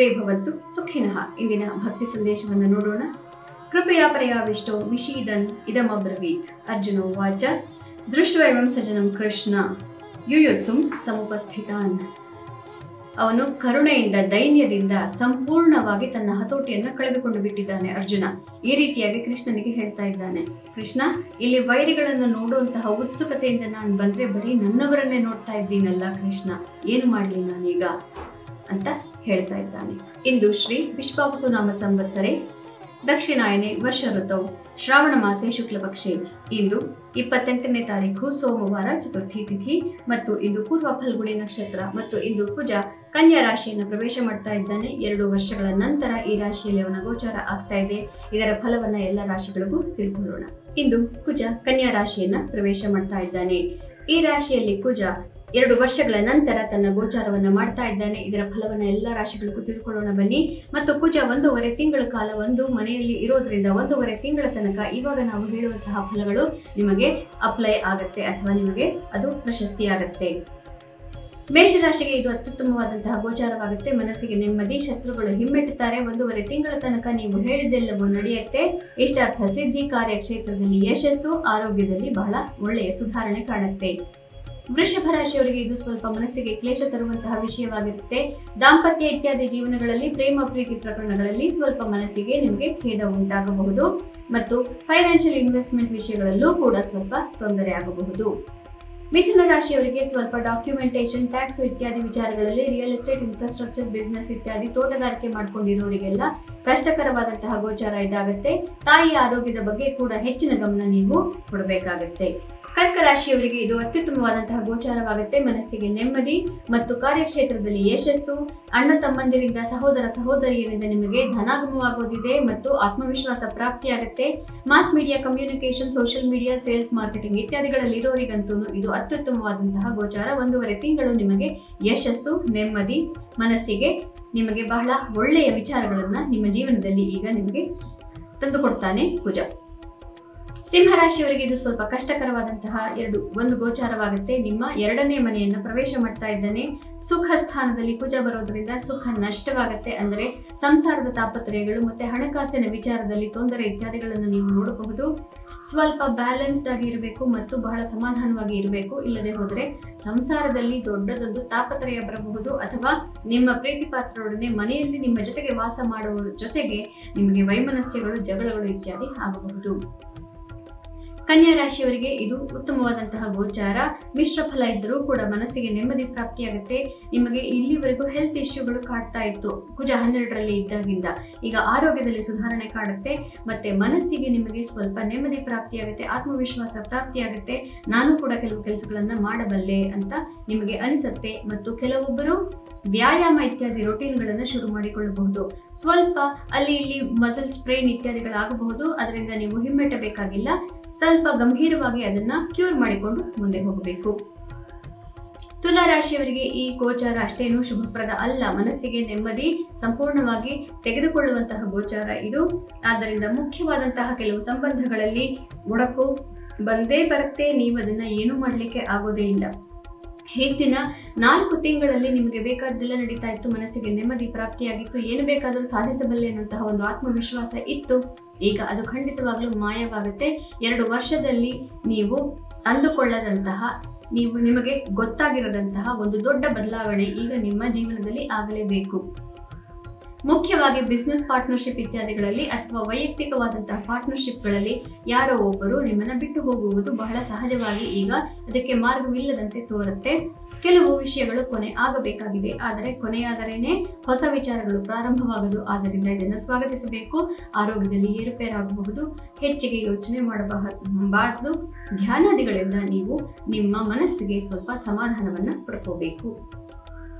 ಸರ್ವೇ ಭವಂತು ಸುಖಿನಃ. ಇಂದಿನ ಭಕ್ತಿ ಸಂದೇಶವನ್ನು ನೋಡೋಣ. ಕೃಪಯಾ ಪರ್ಯಾವಿಷ್ಟೋ ವಿಷೀದನ್ ಇದಮಬ್ರವೀತ್. ಅರ್ಜುನೋವಾಚ ದೃಷ್ಟ್ವಾ ಇವಂ ಸಜನಂ ಕೃಷ್ಣ ಯುಯುತ್ಸುಂ ಸಮುಪಸ್ಥಿತಾನ್. ಅವನು ಕರುಣೆಯಿಂದ ದೈನ್ಯದಿಂದ ಸಂಪೂರ್ಣವಾಗಿ ತನ್ನ ಹತೋಟಿಯನ್ನು ಕಳೆದುಕೊಂಡು ಬಿಟ್ಟಿದ್ದಾನೆ. ಅರ್ಜುನ ಈ ರೀತಿಯಾಗಿ ಕೃಷ್ಣನಿಗೆ ಹೇಳ್ತಾ ಇದ್ದಾನೆ, ಕೃಷ್ಣ, ಇಲ್ಲಿ ವೈರಿಗಳನ್ನು ನೋಡುವಂತಹ ಉತ್ಸುಕತೆಯಿಂದ ನಾನು ಬಂದ್ರೆ ಬರೀ ನನ್ನವರನ್ನೇ ನೋಡ್ತಾ ಇದ್ದೀನಲ್ಲ ಕೃಷ್ಣ, ಏನು ಮಾಡಲಿ ನಾನೀಗ ಅಂತ ಹೇಳ್ತಾ ಇದ್ದಾನೆ. ಇಂದು ಶ್ರೀ ವಿಶ್ವಾವಸು ನಾಮ ಸಂವತ್ಸರೆ ದಕ್ಷಿಣಾಯನೆ ವರ್ಷ ಋತೌ ಶ್ರಾವಣ ಮಾಸೆ ಶುಕ್ಲ ಪಕ್ಷೆ. ಇಂದು 28ನೇ ತಾರೀಕು ಸೋಮವಾರ, ಚತುರ್ಥಿ ತಿಥಿ ಮತ್ತು ಇಂದು ಪೂರ್ವ ಫಲ್ಗುಣಿ ನಕ್ಷತ್ರ ಮತ್ತು ಇಂದು ಕುಜ ಕನ್ಯಾ ರಾಶಿಯನ್ನು ಪ್ರವೇಶ ಮಾಡ್ತಾ ಇದ್ದಾನೆ. 2 ವರ್ಷಗಳ ನಂತರ ಈ ರಾಶಿಯಲ್ಲಿ ಅವನ ಗೋಚಾರ ಆಗ್ತಾ ಇದೆ. ಇದರ ಫಲವನ್ನ ಎಲ್ಲ ರಾಶಿಗಳಿಗೂ ತಿಳ್ಕೊಳ್ಳೋಣ. ಇಂದು ಕುಜ ಕನ್ಯಾ ರಾಶಿಯನ್ನ ಪ್ರವೇಶ ಮಾಡ್ತಾ ಇದ್ದಾನೆ. ಈ ರಾಶಿಯಲ್ಲಿ ಕುಜ 2 ವರ್ಷಗಳ ನಂತರ ತನ್ನ ಗೋಚಾರವನ್ನ ಮಾಡ್ತಾ ಇದ್ದಾನೆ. ಇದರ ಫಲವನ್ನ ಎಲ್ಲ ರಾಶಿಗಳಿಗೂ ತಿಳ್ಕೊಳ್ಳೋಣ ಬನ್ನಿ. ಮತ್ತು ಕುಜ 1.5 ತಿಂಗಳ ಕಾಲ ಒಂದು ಮನೆಯಲ್ಲಿ ಇರೋದ್ರಿಂದ 1.5 ತಿಂಗಳ ತನಕ ಇವಾಗ ನಾವು ಹೇಳುವಂತಹ ಫಲಗಳು ನಿಮಗೆ ಅಪ್ಲೈ ಆಗತ್ತೆ ಅಥವಾ ನಿಮಗೆ ಅದು ಪ್ರಶಸ್ತಿ ಆಗತ್ತೆ. ಮೇಷರಾಶಿಗೆ ಇದು ಅತ್ಯುತ್ತಮವಾದಂತಹ ಗೋಚಾರವಾಗುತ್ತೆ. ಮನಸ್ಸಿಗೆ ನೆಮ್ಮದಿ, ಶತ್ರುಗಳು ಹಿಮ್ಮೆಟ್ಟುತ್ತಾರೆ. 1.5 ತಿಂಗಳ ತನಕ ನೀವು ಹೇಳಿದ್ದೆಲ್ಲವೂ ನಡೆಯುತ್ತೆ. ಇಷ್ಟಾರ್ಥ ಸಿದ್ಧಿ, ಕಾರ್ಯಕ್ಷೇತ್ರದಲ್ಲಿ ಯಶಸ್ಸು, ಆರೋಗ್ಯದಲ್ಲಿ ಬಹಳ ಒಳ್ಳೆಯ ಸುಧಾರಣೆ ಕಾಣುತ್ತೆ. ವೃಷಭ ರಾಶಿಯವರಿಗೆ ಇದು ಸ್ವಲ್ಪ ಮನಸ್ಸಿಗೆ ಕ್ಲೇಶ ತರುವಂತಹ ವಿಷಯವಾಗಿರುತ್ತೆ. ದಾಂಪತ್ಯ ಇತ್ಯಾದಿ ಜೀವನಗಳಲ್ಲಿ, ಪ್ರೇಮ ಪ್ರೀತಿ ಪ್ರಕರಣಗಳಲ್ಲಿ ಸ್ವಲ್ಪ ಮನಸ್ಸಿಗೆ ನಿಮಗೆ ಖೇದ ಉಂಟಾಗಬಹುದು ಮತ್ತು ಫೈನಾನ್ಷಿಯಲ್ ಇನ್ವೆಸ್ಟ್ಮೆಂಟ್ ವಿಷಯಗಳಲ್ಲೂ ಕೂಡ ಸ್ವಲ್ಪ ತೊಂದರೆ ಆಗಬಹುದು. ಮಿಥುನ ರಾಶಿಯವರಿಗೆ ಸ್ವಲ್ಪ ಡಾಕ್ಯುಮೆಂಟೇಶನ್, ಟ್ಯಾಕ್ಸ್ ಇತ್ಯಾದಿ ವಿಚಾರಗಳಲ್ಲಿ, ರಿಯಲ್ ಎಸ್ಟೇಟ್, ಇನ್ಫ್ರಾಸ್ಟ್ರಕ್ಚರ್ ಬಿಸ್ನೆಸ್ ಇತ್ಯಾದಿ ತೋಟಗಾರಿಕೆ ಮಾಡ್ಕೊಂಡಿರೋರಿಗೆಲ್ಲ ಕಷ್ಟಕರವಾದಂತಹ ಗೋಚಾರ ಇದಾಗುತ್ತೆ. ತಾಯಿಯ ಆರೋಗ್ಯದ ಬಗ್ಗೆ ಕೂಡ ಹೆಚ್ಚಿನ ಗಮನ ನೀವು ಕೊಡಬೇಕಾಗತ್ತೆ. ಕರ್ಕ ರಾಶಿಯವರಿಗೆ ಇದು ಅತ್ಯುತ್ತಮವಾದಂತಹ ಗೋಚಾರವಾಗುತ್ತೆ. ಮನಸ್ಸಿಗೆ ನೆಮ್ಮದಿ ಮತ್ತು ಕಾರ್ಯಕ್ಷೇತ್ರದಲ್ಲಿ ಯಶಸ್ಸು, ಅಣ್ಣ ತಮ್ಮಂದಿರಿಂದ, ಸಹೋದರ ಸಹೋದರಿಯರಿಂದ ನಿಮಗೆ ಧನಾಗಮವಾಗೋದಿದೆ ಮತ್ತು ಆತ್ಮವಿಶ್ವಾಸ ಪ್ರಾಪ್ತಿಯಾಗುತ್ತೆ. Mass media, communication, social media, sales, marketing ಇತ್ಯಾದಿಗಳಲ್ಲಿ ಇರೋರಿಗಂತೂ ಇದು ಅತ್ಯುತ್ತಮವಾದಂತಹ ಗೋಚಾರ. 1.5 ತಿಂಗಳು ನಿಮಗೆ ಯಶಸ್ಸು, ನೆಮ್ಮದಿ, ಮನಸ್ಸಿಗೆ ನಿಮಗೆ ಬಹಳ ಒಳ್ಳೆಯ ವಿಚಾರಗಳನ್ನ ನಿಮ್ಮ ಜೀವನದಲ್ಲಿ ಈಗ ನಿಮಗೆ ತಂದುಕೊಡ್ತಾನೆ ಕುಜ. ಸಿಂಹರಾಶಿಯವರಿಗೆ ಇದು ಸ್ವಲ್ಪ ಕಷ್ಟಕರವಾದಂತಹ ಒಂದು ಗೋಚಾರವಾಗುತ್ತೆ. ನಿಮ್ಮ 2ನೇ ಮನೆಯನ್ನ ಪ್ರವೇಶ ಮಾಡ್ತಾ ಇದ್ದಾನೆ. ಸುಖ ಸ್ಥಾನದಲ್ಲಿ ಕುಜ ಬರೋದ್ರಿಂದ ಸುಖ ನಷ್ಟವಾಗುತ್ತೆ. ಅಂದರೆ ಸಂಸಾರದ ತಾಪತ್ರಯಗಳು ಮತ್ತೆ ಹಣಕಾಸಿನ ವಿಚಾರದಲ್ಲಿ ತೊಂದರೆ ಇತ್ಯಾದಿಗಳನ್ನು ನೀವು ನೋಡಬಹುದು. ಸ್ವಲ್ಪ ಬ್ಯಾಲೆನ್ಸ್ಡ್ ಆಗಿ ಇರಬೇಕು ಮತ್ತು ಬಹಳ ಸಮಾಧಾನವಾಗಿ ಇರಬೇಕು. ಇಲ್ಲದೆ ಹೋದರೆ ಸಂಸಾರದಲ್ಲಿ ದೊಡ್ಡದೊಂದು ತಾಪತ್ರಯ ಬರಬಹುದು ಅಥವಾ ನಿಮ್ಮ ಪ್ರೀತಿ ಪಾತ್ರರೊಡನೆ ಮನೆಯಲ್ಲಿ ನಿಮ್ಮ ಜೊತೆಗೆ ವಾಸ ಮಾಡುವ ಜೊತೆಗೆ ನಿಮಗೆ ವೈಮನಸ್ಯಗಳು, ಜಗಳಗಳು ಇತ್ಯಾದಿ ಆಗಬಹುದು. ಕನ್ಯಾ ರಾಶಿಯವರಿಗೆ ಇದು ಉತ್ತಮವಾದಂತಹ ಗೋಚಾರ. ಮಿಶ್ರ ಫಲ ಇದ್ದರೂ ಕೂಡ ಮನಸ್ಸಿಗೆ ನೆಮ್ಮದಿ ಪ್ರಾಪ್ತಿಯಾಗುತ್ತೆ. ನಿಮಗೆ ಇಲ್ಲಿವರೆಗೂ ಹೆಲ್ತ್ ಇಶ್ಯೂಗಳು ಕಾಡ್ತಾ ಇತ್ತು ಕುಜ 12ರಲ್ಲಿ ಇದ್ದಾಗಿಂದ, ಈಗ ಆರೋಗ್ಯದಲ್ಲಿ ಸುಧಾರಣೆ ಕಾಡುತ್ತೆ ಮತ್ತೆ ಮನಸ್ಸಿಗೆ ನಿಮಗೆ ಸ್ವಲ್ಪ ನೆಮ್ಮದಿ ಪ್ರಾಪ್ತಿಯಾಗುತ್ತೆ, ಆತ್ಮವಿಶ್ವಾಸ ಪ್ರಾಪ್ತಿಯಾಗುತ್ತೆ. ನಾನು ಕೂಡ ಕೆಲವು ಕೆಲಸಗಳನ್ನ ಮಾಡಬಲ್ಲೆ ಅಂತ ನಿಮಗೆ ಅನಿಸುತ್ತೆ ಮತ್ತು ಕೆಲವೊಬ್ಬರು ವ್ಯಾಯಾಮ ಇತ್ಯಾದಿ ರೊಟೀನ್ಗಳನ್ನು ಶುರು ಮಾಡಿಕೊಳ್ಳಬಹುದು. ಸ್ವಲ್ಪ ಅಲ್ಲಿ ಇಲ್ಲಿ ಮಸಲ್ ಸ್ಟ್ರೈನ್ ಇತ್ಯಾದಿಗಳಾಗಬಹುದು. ಅದರಿಂದ ನೀವು ಹಿಮ್ಮೆಟ್ಟಬೇಕಾಗಿಲ್ಲ. ಸ್ವಲ್ಪ ಗಂಭೀರವಾಗಿ ಅದನ್ನ ಕ್ಯೂರ್ ಮಾಡಿಕೊಂಡು ಮುಂದೆ ಹೋಗಬೇಕು. ತುಲಾ ರಾಶಿಯವರಿಗೆ ಈ ಗೋಚಾರ ಅಷ್ಟೇನೂ ಶುಭಪ್ರದ ಅಲ್ಲ. ಮನಸ್ಸಿಗೆ ನೆಮ್ಮದಿ ಸಂಪೂರ್ಣವಾಗಿ ತೆಗೆದುಕೊಳ್ಳುವಂತಹ ಗೋಚಾರ ಇದು. ಆದ್ದರಿಂದ ಮುಖ್ಯವಾದಂತಹ ಕೆಲವು ಸಂಬಂಧಗಳಲ್ಲಿ ಒಡಕು ಬಂದೇ ಬರುತ್ತೆ. ನೀವು ಅದನ್ನ ಏನು ಮಾಡಲಿಕ್ಕೆ ಆಗೋದೇ ಇಲ್ಲ. ಹಿಂದಿನ 4 ತಿಂಗಳಲ್ಲಿ ನಿಮಗೆ ಬೇಕಾದ್ದೆಲ್ಲ ನಡೀತಾ ಇತ್ತು. ಮನಸ್ಸಿಗೆ ನೆಮ್ಮದಿ ಪ್ರಾಪ್ತಿಯಾಗಿತ್ತು. ಏನು ಬೇಕಾದರೂ ಸಾಧಿಸಬಲ್ಲೆ ಅನ್ನುವಂತಹ ಒಂದು ಆತ್ಮವಿಶ್ವಾಸ ಇತ್ತು. ಈಗ ಅದು ಖಂಡಿತವಾಗ್ಲೂ ಮಾಯವಾಗುತ್ತೆ. 2 ವರ್ಷದಲ್ಲಿ ನೀವು ಅಂದುಕೊಳ್ಳದಂತಹ, ನಿಮಗೆ ಗೊತ್ತಾಗಿರದಂತಹ ಒಂದು ದೊಡ್ಡ ಬದಲಾವಣೆ ಈಗ ನಿಮ್ಮ ಜೀವನದಲ್ಲಿ ಆಗಲೇಬೇಕು. ಮುಖ್ಯವಾಗಿ ಬಿಸ್ನೆಸ್ ಪಾರ್ಟ್ನರ್ಶಿಪ್ ಇತ್ಯಾದಿಗಳಲ್ಲಿ ಅಥವಾ ವೈಯಕ್ತಿಕವಾದಂತಹ ಪಾರ್ಟ್ನರ್ಶಿಪ್ಗಳಲ್ಲಿ ಯಾರೋ ಒಬ್ಬರು ನಿಮ್ಮನ್ನ ಬಿಟ್ಟು ಹೋಗುವುದು ಬಹಳ ಸಹಜವಾಗಿ ಈಗ ಅದಕ್ಕೆ ಮಾರ್ಗವಿಲ್ಲದಂತೆ ತೋರುತ್ತೆ. ಕೆಲವು ವಿಷಯಗಳು ಕೊನೆ ಆಗಬೇಕಾಗಿದೆ, ಆದರೆ ಕೊನೆಯಾದರೇನೆ ಹೊಸ ವಿಚಾರಗಳು ಪ್ರಾರಂಭವಾಗುವುದು. ಆದ್ದರಿಂದ ಇದನ್ನು ಸ್ವಾಗತಿಸಬೇಕು. ಆರೋಗ್ಯದಲ್ಲಿ ಏರುಪೇರಾಗಬಹುದು. ಹೆಚ್ಚಿಗೆ ಯೋಚನೆ ಮಾಡಬಾರದು. ಧ್ಯಾನಾದಿಗಳಿಂದ ನೀವು ನಿಮ್ಮ ಮನಸ್ಸಿಗೆ ಸ್ವಲ್ಪ ಸಮಾಧಾನವನ್ನ ಪಡ್ಕೋಬೇಕು.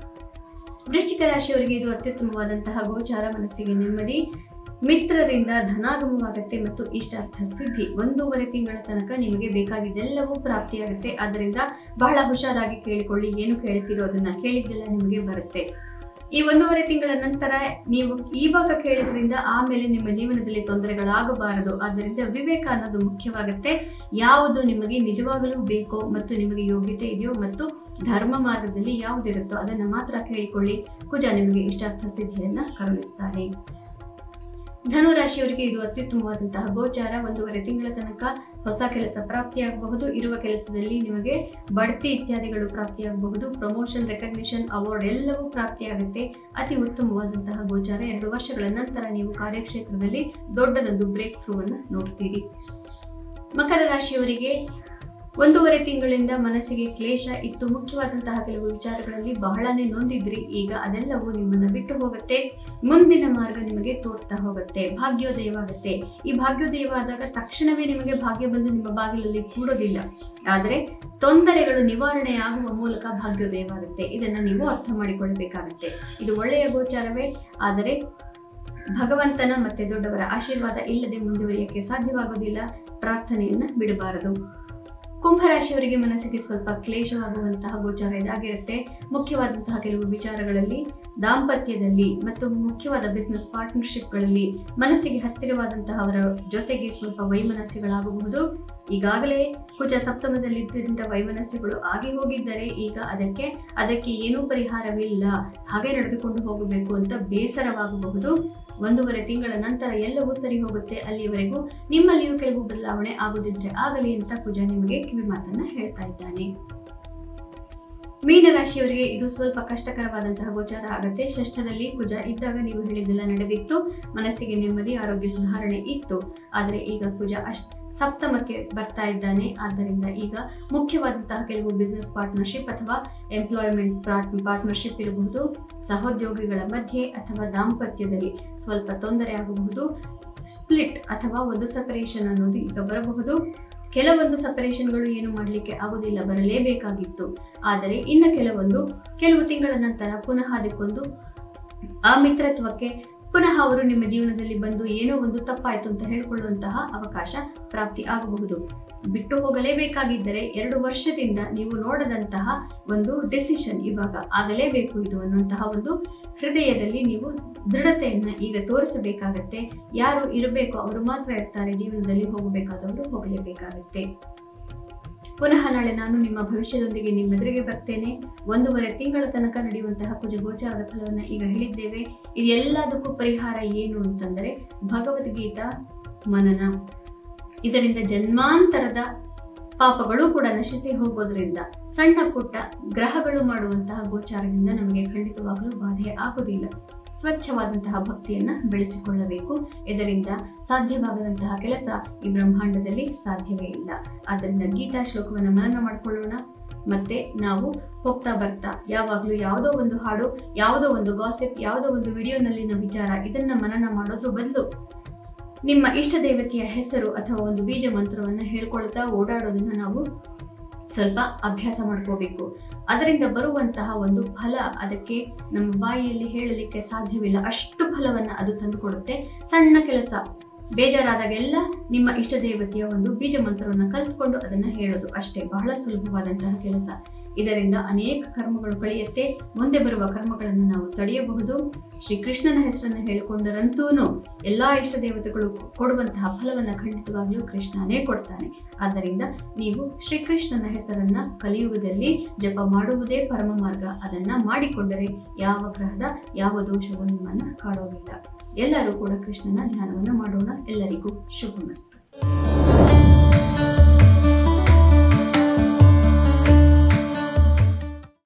ವೃಶ್ಚಿಕ ರಾಶಿಯವರಿಗೆ ಇದು ಅತ್ಯುತ್ತಮವಾದಂತಹ ಗೋಚಾರ. ಮನಸ್ಸಿಗೆ ನೆಮ್ಮದಿ, ಮಿತ್ರರಿಂದ ಧನಾಗಮವಾಗುತ್ತೆ ಮತ್ತು ಇಷ್ಟಾರ್ಥ ಸಿದ್ಧಿ. 1.5 ತಿಂಗಳ ತನಕ ನಿಮಗೆ ಬೇಕಾಗಿದ್ದೆಲ್ಲವೂ ಪ್ರಾಪ್ತಿಯಾಗುತ್ತೆ. ಆದ್ದರಿಂದ ಬಹಳ ಹುಷಾರಾಗಿ ಕೇಳಿಕೊಳ್ಳಿ. ಏನು ಕೇಳ್ತಿರೋ ಅದನ್ನ ಕೇಳಿದ್ದೆಲ್ಲ ನಿಮಗೆ ಬರುತ್ತೆ. ಈ 1.5 ತಿಂಗಳ ನಂತರ ನೀವು ಇವಾಗ ಕೇಳಿದ್ರಿಂದ ಆಮೇಲೆ ನಿಮ್ಮ ಜೀವನದಲ್ಲಿ ತೊಂದರೆಗಳಾಗಬಾರದು. ಆದ್ದರಿಂದ ವಿವೇಕ ಅನ್ನೋದು ಮುಖ್ಯವಾಗುತ್ತೆ. ಯಾವುದು ನಿಮಗೆ ನಿಜವಾಗಲೂ ಬೇಕೋ ಮತ್ತು ನಿಮಗೆ ಯೋಗ್ಯತೆ ಇದೆಯೋ ಮತ್ತು ಧರ್ಮ ಮಾರ್ಗದಲ್ಲಿ ಯಾವುದಿರುತ್ತೋ ಅದನ್ನು ಮಾತ್ರ ಕೇಳಿಕೊಳ್ಳಿ. ಕುಜ ನಿಮಗೆ ಇಷ್ಟಾರ್ಥ ಸಿದ್ಧಿಯನ್ನ ಕರುಣಿಸ್ತಾನೆ. ಧನು ರಾಶಿಯವರಿಗೆ ಇದು ಅತ್ಯುತ್ತಮವಾದಂತಹ ಗೋಚಾರ. 1.5 ತಿಂಗಳ ತನಕ ಹೊಸ ಕೆಲಸ ಪ್ರಾಪ್ತಿಯಾಗಬಹುದು. ಇರುವ ಕೆಲಸದಲ್ಲಿ ನಿಮಗೆ ಬಡ್ತಿ ಇತ್ಯಾದಿಗಳು ಪ್ರಾಪ್ತಿಯಾಗಬಹುದು. ಪ್ರಮೋಷನ್, ರೆಕಗ್ನಿಷನ್, ಅವಾರ್ಡ್ ಎಲ್ಲವೂ ಪ್ರಾಪ್ತಿಯಾಗುತ್ತೆ. ಅತಿ ಉತ್ತಮವಾದಂತಹ ಗೋಚಾರ. 2 ವರ್ಷಗಳ ನಂತರ ನೀವು ಕಾರ್ಯಕ್ಷೇತ್ರದಲ್ಲಿ ದೊಡ್ಡದೊಂದು ಬ್ರೇಕ್ ಥ್ರೂ ಅನ್ನು ನೋಡ್ತೀರಿ. ಮಕರ ರಾಶಿಯವರಿಗೆ 1.5 ತಿಂಗಳಿಂದ ಮನಸ್ಸಿಗೆ ಕ್ಲೇಶ ಇತ್ತು. ಮುಖ್ಯವಾದಂತಹ ಕೆಲವು ವಿಚಾರಗಳಲ್ಲಿ ಬಹಳನೇ ನೊಂದಿದ್ರಿ. ಈಗ ಅದೆಲ್ಲವೂ ನಿಮ್ಮನ್ನು ಬಿಟ್ಟು ಹೋಗುತ್ತೆ. ಮುಂದಿನ ಮಾರ್ಗ ನಿಮಗೆ ತೋರ್ತಾ ಹೋಗುತ್ತೆ. ಭಾಗ್ಯೋದಯವಾಗುತ್ತೆ. ಈ ಭಾಗ್ಯೋದಯವಾದಾಗ ತಕ್ಷಣವೇ ನಿಮಗೆ ಭಾಗ್ಯ ಬಂದು ನಿಮ್ಮ ಬಾಗಿಲಲ್ಲಿ ಕೂಡೋದಿಲ್ಲ. ಆದರೆ ತೊಂದರೆಗಳು ನಿವಾರಣೆ ಆಗುವ ಮೂಲಕ ಭಾಗ್ಯೋದಯವಾಗುತ್ತೆ. ಇದನ್ನು ನೀವು ಅರ್ಥ ಮಾಡಿಕೊಳ್ಳಬೇಕಾಗುತ್ತೆ. ಇದು ಒಳ್ಳೆಯ ಗೋಚಾರವೇ, ಆದರೆ ಭಗವಂತನ ಮತ್ತೆ ದೊಡ್ಡವರ ಆಶೀರ್ವಾದ ಇಲ್ಲದೆ ಮುಂದುವರಿಯಕ್ಕೆ ಸಾಧ್ಯವಾಗುವುದಿಲ್ಲ. ಪ್ರಾರ್ಥನೆಯನ್ನ ಬಿಡಬಾರದು. ಕುಂಭರಾಶಿಯವರಿಗೆ ಮನಸ್ಸಿಗೆ ಸ್ವಲ್ಪ ಕ್ಲೇಶವಾಗುವಂತಹ ಗೋಚಾರ ಇದಾಗಿರುತ್ತೆ. ಮುಖ್ಯವಾದಂತಹ ಕೆಲವು ವಿಚಾರಗಳಲ್ಲಿ, ದಾಂಪತ್ಯದಲ್ಲಿ ಮತ್ತು ಮುಖ್ಯವಾದ ಬಿಸ್ನೆಸ್ ಪಾರ್ಟ್ನರ್ಶಿಪ್ಗಳಲ್ಲಿ ಮನಸ್ಸಿಗೆ ಹತ್ತಿರವಾದಂತಹವರ ಜೊತೆಗೆ ಸ್ವಲ್ಪ ವೈಮನಸ್ಸುಗಳಾಗಬಹುದು. ಈಗಾಗಲೇ ಕುಜ ಸಪ್ತಮದಲ್ಲಿದ್ದರಿಂದ ವೈಮನಸ್ಸುಗಳು ಆಗಿ ಹೋಗಿದ್ದರೆ ಈಗ ಅದಕ್ಕೆ ಏನೂ ಪರಿಹಾರವಿಲ್ಲ, ಹಾಗೆ ನಡೆದುಕೊಂಡು ಹೋಗಬೇಕು ಅಂತ ಬೇಸರವಾಗಬಹುದು. 1.5 ತಿಂಗಳ ನಂತರ ಎಲ್ಲವೂ ಸರಿ ಹೋಗುತ್ತೆ. ಅಲ್ಲಿಯವರೆಗೂ ನಿಮ್ಮಲ್ಲಿಯೂ ಕೆಲವು ಬದಲಾವಣೆ ಆಗುದಿದ್ರೆ ಆಗಲಿ ಅಂತ ಕುಜ ನಿಮಗೆ ಕಿವಿ ಮಾತನ್ನ ಹೇಳ್ತಾ ಇದ್ದಾನೆ. ಮೀನರಾಶಿಯವರಿಗೆ ಇದು ಸ್ವಲ್ಪ ಕಷ್ಟಕರವಾದಂತಹ ಗೋಚಾರ ಆಗುತ್ತೆ. ಷಷ್ಠದಲ್ಲಿ ಕುಜ ಇದ್ದಾಗ ನೀವು ಹೇಳಿದ್ದೆಲ್ಲ ನಡೆದಿತ್ತು. ಮನಸ್ಸಿಗೆ ನೆಮ್ಮದಿ, ಆರೋಗ್ಯ ಸುಧಾರಣೆ ಇತ್ತು. ಆದರೆ ಈಗ ಕುಜ ಸಪ್ತಮಕ್ಕೆ ಬರ್ತಾ ಇದ್ದಾನೆ. ಆದ್ದರಿಂದ ಈಗ ಮುಖ್ಯವಾದಂತಹ ಕೆಲವು ಬಿಸ್ನೆಸ್ ಪಾರ್ಟ್ನರ್ಶಿಪ್ ಅಥವಾ ಎಂಪ್ಲಾಯ್ಮೆಂಟ್ ಪಾರ್ಟ್ನರ್ಶಿಪ್ ಇರಬಹುದು. ಸಹೋದ್ಯೋಗಿಗಳ ಮಧ್ಯೆ ಅಥವಾ ದಾಂಪತ್ಯದಲ್ಲಿ ಸ್ವಲ್ಪ ತೊಂದರೆ ಆಗಬಹುದು. ಸ್ಪ್ಲಿಟ್ ಅಥವಾ ಒಂದು ಸಪರೇಷನ್ ಅನ್ನೋದು ಈಗ ಬರಬಹುದು. ಕೆಲವೊಂದು ಸಪರೇಷನ್ಗಳು ಏನು ಮಾಡಲಿಕ್ಕೆ ಆಗೋದಿಲ್ಲ, ಬರಲೇಬೇಕಾಗಿತ್ತು. ಆದರೆ ಇನ್ನು ಕೆಲವು ತಿಂಗಳ ನಂತರ ಪುನಃ ಅದಕ್ಕೊಂದು ಆ ಮಿತ್ರತ್ವಕ್ಕೆ ಪುನಃ ಅವರು ನಿಮ್ಮ ಜೀವನದಲ್ಲಿ ಬಂದು ಏನೋ ಒಂದು ತಪ್ಪಾಯಿತು ಅಂತ ಹೇಳಿಕೊಳ್ಳುವಂತಹ ಅವಕಾಶ ಪ್ರಾಪ್ತಿ ಆಗಬಹುದು. ಬಿಟ್ಟು ಹೋಗಲೇಬೇಕಾಗಿದ್ದರೆ 2 ವರ್ಷದಿಂದ ನೀವು ನೋಡದಂತಹ ಒಂದು ಡೆಸಿಷನ್ ಇವಾಗ ಆಗಲೇಬೇಕು ಇದು ಅನ್ನುವಂತಹ ಒಂದು ಹೃದಯದಲ್ಲಿ ನೀವು ದೃಢತೆಯನ್ನು ಈಗ ತೋರಿಸಬೇಕಾಗತ್ತೆ. ಯಾರು ಇರಬೇಕೋ ಅವರು ಮಾತ್ರ ಇರ್ತಾರೆ. ಜೀವನದಲ್ಲಿ ಹೋಗಬೇಕಾದವರು ಹೋಗಲೇಬೇಕಾಗತ್ತೆ. ಪುನಃ ನಾಳೆ ನಾನು ನಿಮ್ಮ ಭವಿಷ್ಯದೊಂದಿಗೆ ನಿಮ್ಮೆದುರಿಗೆ ಬರ್ತೇನೆ. 1.5 ತಿಂಗಳ ತನಕ ನಡೆಯುವಂತಹ ಕುಜ ಗೋಚಾರದ ಫಲವನ್ನು ಈಗ ಹೇಳಿದ್ದೇವೆ. ಇದೆಲ್ಲದಕ್ಕೂ ಪರಿಹಾರ ಏನು ಅಂತಂದರೆ ಭಗವದ್ಗೀತಾ ಮನನ. ಇದರಿಂದ ಜನ್ಮಾಂತರದ ಪಾಪಗಳು ಕೂಡ ನಶಿಸಿ ಹೋಗೋದ್ರಿಂದ ಸಣ್ಣ ಪುಟ್ಟ ಗ್ರಹಗಳು ಮಾಡುವಂತಹ ಗೋಚಾರದಿಂದ ನಮಗೆ ಖಂಡಿತವಾಗಲೂ ಬಾಧೆ ಆಗುವುದಿಲ್ಲ. ಸ್ವಚ್ಛವಾದಂತಹ ಭಕ್ತಿಯನ್ನು ಬೆಳೆಸಿಕೊಳ್ಳಬೇಕು. ಇದರಿಂದ ಸಾಧ್ಯವಾಗದಂತಹ ಕೆಲಸ ಈ ಬ್ರಹ್ಮಾಂಡದಲ್ಲಿ ಸಾಧ್ಯವೇ ಇಲ್ಲ. ಆದ್ದರಿಂದ ಗೀತಾ ಶ್ಲೋಕವನ್ನು ಮನನ ಮಾಡಿಕೊಳ್ಳೋಣ. ಮತ್ತೆ ನಾವು ಹೋಗ್ತಾ ಬರ್ತಾ ಯಾವಾಗಲೂ ಯಾವುದೋ ಒಂದು ಹಾಡು, ಯಾವುದೋ ಒಂದು ಗಾಸಿಪ್, ಯಾವುದೋ ಒಂದು ವಿಡಿಯೋನಲ್ಲಿನ ವಿಚಾರ ಇದನ್ನ ಮನನ ಮಾಡೋದ್ರ ಬದಲು ನಿಮ್ಮ ಇಷ್ಟ ದೇವತೆಯ ಹೆಸರು ಅಥವಾ ಒಂದು ಬೀಜ ಮಂತ್ರವನ್ನು ಹೇಳ್ಕೊಳ್ತಾ ಓಡಾಡೋದನ್ನ ನಾವು ಸ್ವಲ್ಪ ಅಭ್ಯಾಸ ಮಾಡ್ಕೋಬೇಕು. ಅದರಿಂದ ಬರುವಂತಹ ಒಂದು ಫಲ ಅದಕ್ಕೆ ನಮ್ಮ ಬಾಯಿಯಲ್ಲಿ ಹೇಳಲಿಕ್ಕೆ ಸಾಧ್ಯವಿಲ್ಲ. ಅಷ್ಟು ಫಲವನ್ನು ಅದು ತಂದುಕೊಡುತ್ತೆ. ಸಣ್ಣ ಕೆಲಸ ಬೇಜಾರಾದಾಗೆಲ್ಲ ನಿಮ್ಮ ಇಷ್ಟ ದೇವತೆಯ ಒಂದು ಬೀಜ ಮಂತ್ರವನ್ನು ಕಲಿತ್ಕೊಂಡು ಅದನ್ನು ಹೇಳೋದು ಅಷ್ಟೇ. ಬಹಳ ಸುಲಭವಾದಂತಹ ಕೆಲಸ. ಇದರಿಂದ ಅನೇಕ ಕರ್ಮಗಳು ಕಳೆಯುತ್ತೆ. ಮುಂದೆ ಬರುವ ಕರ್ಮಗಳನ್ನು ನಾವು ತಡೆಯಬಹುದು. ಶ್ರೀಕೃಷ್ಣನ ಹೆಸರನ್ನು ಹೇಳಿಕೊಂಡರಂತೂ ಎಲ್ಲಾ ಇಷ್ಟ ದೇವತೆಗಳು ಕೊಡುವಂತಹ ಫಲವನ್ನು ಖಂಡಿತವಾಗ್ಲೂ ಕೃಷ್ಣನೇ ಕೊಡ್ತಾನೆ. ಆದ್ದರಿಂದ ನೀವು ಶ್ರೀಕೃಷ್ಣನ ಹೆಸರನ್ನ ಕಲಿಯುವುದಲ್ಲಿ ಜಪ ಮಾಡುವುದೇ ಪರಮ ಮಾರ್ಗ. ಅದನ್ನ ಮಾಡಿಕೊಂಡರೆ ಯಾವ ಗ್ರಹದ ಯಾವ ದೋಷವೂ ನಿಮ್ಮನ್ನು ಕಾಡೋದಿಲ್ಲ. ಎಲ್ಲರೂ ಕೂಡ ಕೃಷ್ಣನ ಧ್ಯಾನವನ್ನು ಮಾಡೋಣ. ಎಲ್ಲರಿಗೂ ಶುಭಮಸ್ತು.